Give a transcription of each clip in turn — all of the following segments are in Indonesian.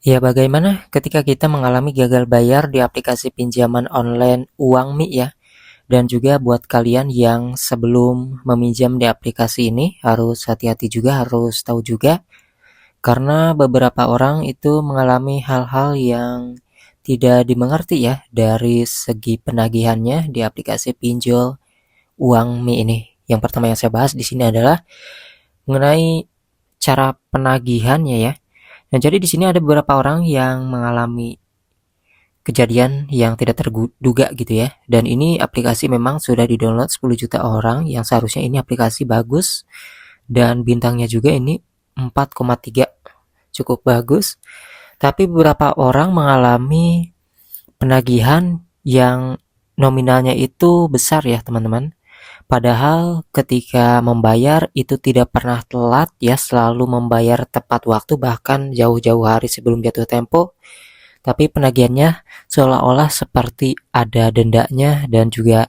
Ya, bagaimana ketika kita mengalami gagal bayar di aplikasi pinjaman online Uangmi ya? Dan juga buat kalian yang sebelum meminjam di aplikasi ini harus hati-hati juga, harus tahu juga karena beberapa orang itu mengalami hal-hal yang tidak dimengerti ya dari segi penagihannya di aplikasi pinjol Uangmi ini. Yang pertama yang saya bahas di sini adalah mengenai cara penagihannya ya. Nah, jadi di sini ada beberapa orang yang mengalami kejadian yang tidak terduga gitu ya. Dan ini aplikasi memang sudah di-download 10 juta orang yang seharusnya ini aplikasi bagus dan bintangnya juga ini 4,3 cukup bagus. Tapi beberapa orang mengalami penagihan yang nominalnya itu besar ya teman-teman. Padahal ketika membayar itu tidak pernah telat ya, selalu membayar tepat waktu bahkan jauh-jauh hari sebelum jatuh tempo. Tapi penagihannya seolah-olah seperti ada dendanya dan juga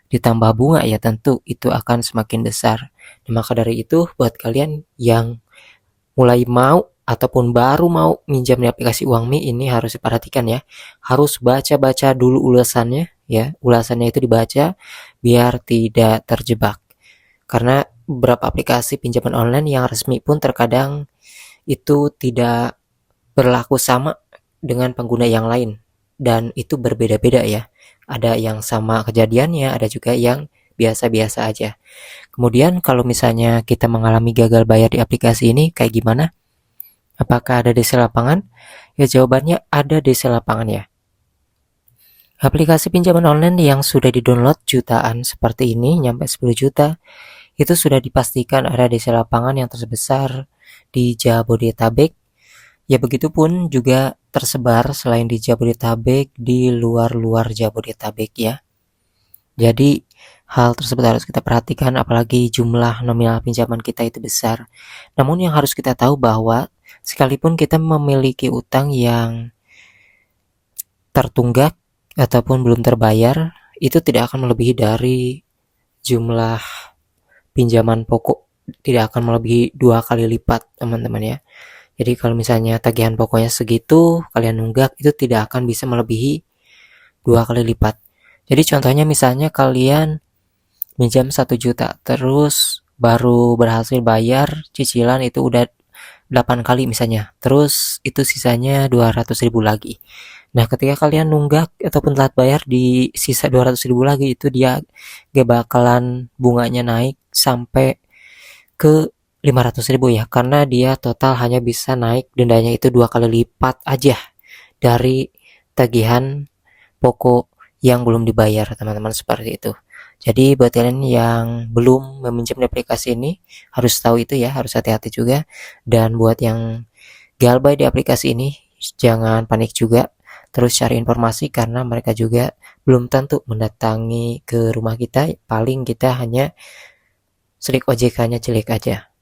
ditambah bunga ya, tentu itu akan semakin besar. Nah, maka dari itu buat kalian yang mulai mau ataupun baru mau minjam di aplikasi Uangmi ini harus diperhatikan ya. Harus baca-baca dulu ulasannya ya. Ulasannya itu dibaca biar tidak terjebak. Karena beberapa aplikasi pinjaman online yang resmi pun terkadang itu tidak berlaku sama dengan pengguna yang lain dan itu berbeda-beda ya. Ada yang sama kejadiannya, ada juga yang biasa-biasa aja. Kemudian kalau misalnya kita mengalami gagal bayar di aplikasi ini kayak gimana? Apakah ada DC lapangan? Ya jawabannya ada DC lapangan ya. Aplikasi pinjaman online yang sudah di-download jutaan seperti ini, nyampe 10 juta, itu sudah dipastikan ada DC lapangan yang terbesar di Jabodetabek. Ya begitupun juga tersebar selain di Jabodetabek di luar-luar Jabodetabek ya. Jadi hal tersebut harus kita perhatikan apalagi jumlah nominal pinjaman kita itu besar. Namun yang harus kita tahu bahwa sekalipun kita memiliki utang yang tertunggak ataupun belum terbayar, itu tidak akan melebihi dari jumlah pinjaman pokok, tidak akan melebihi 2 kali lipat teman-teman ya. Jadi kalau misalnya tagihan pokoknya segitu, kalian nunggak itu tidak akan bisa melebihi 2 kali lipat. Jadi contohnya misalnya kalian minjam 1 juta, terus baru berhasil bayar cicilan itu udah 8 kali misalnya. Terus itu sisanya 200.000 lagi. Nah, ketika kalian nunggak ataupun telat bayar di sisa 200.000 lagi itu dia gak bakalan bunganya naik sampai ke 500.000 ya, karena dia total hanya bisa naik dendanya itu 2 kali lipat aja dari tagihan pokok yang belum dibayar teman-teman, seperti itu. Jadi buat kalian yang belum meminjam di aplikasi ini harus tahu itu ya, harus hati-hati juga. Dan buat yang galbay di aplikasi ini jangan panik juga, terus cari informasi karena mereka juga belum tentu mendatangi ke rumah kita, paling kita hanya selik OJK-nya jelek aja.